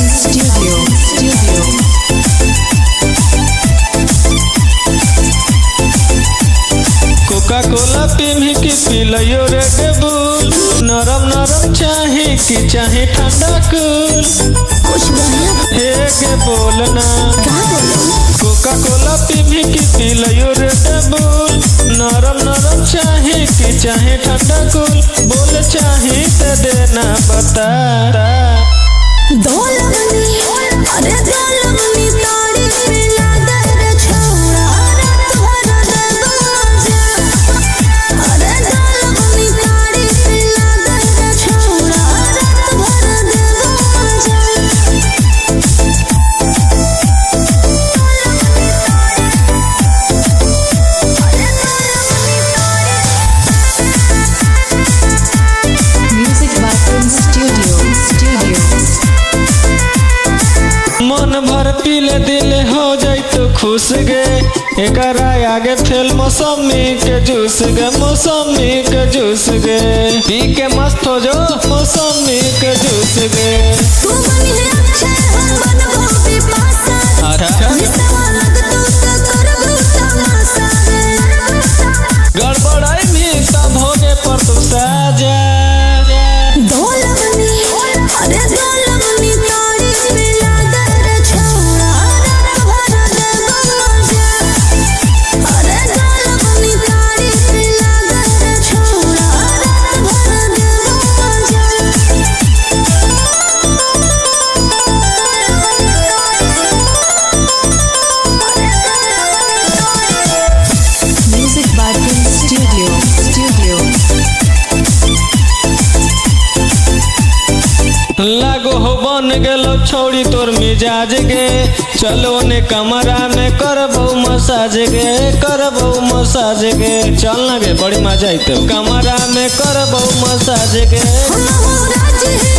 Studio. Coca कोला पीमी की पिलयो red बुल, नरम नरम चाहे कि चाहे ठंडा कूल, कुछ हे के बोलना। क्या बोलो? कोका कोला पीमी की पिलयो रेड बुल, नरम नरम चाहे कि चाहे ठंडा कूल, बोल चाहे तो देना बता। दौलमनी अरे दौलमनी ताड़ी पिला दे छोड़ा रात भर दे बाजा। अरे दौलमनी ताड़ी पिला दे छोड़ा रात भर दे बाजा। Music by Prince Studio. मन भर पीले दिल हो जाए तो खुश गे, एकरा आगे फेल मौसमी के जूस गे, मौसमी के जूस गे, पी के मस्त हो जो मौसमी के जूस गे। तू बनी है अच्छे हम बनबो पिपासा। अच्छा निसवा लगतो त करबो तमाशा रे। गड़बड़ाई भी तब होगे पर तू साजा। दौलमनी अरे दौलमनी ताड़ी पिला दे छोड़ा रात भर दे बाजा। अरे दौलमनी ताड़ी पिला दे छोड़ा रात भर दे बाजा। Music by Prince Studio. लागो हो बन गेलो छोड़ी तोर मिजाज गे, चलो ने कमरा में करबो मसाज गे, करबो मसाज गे। चल ना गे बड़ी मजा आई तो कमरा में करबो मसाज गे। हम हो राज है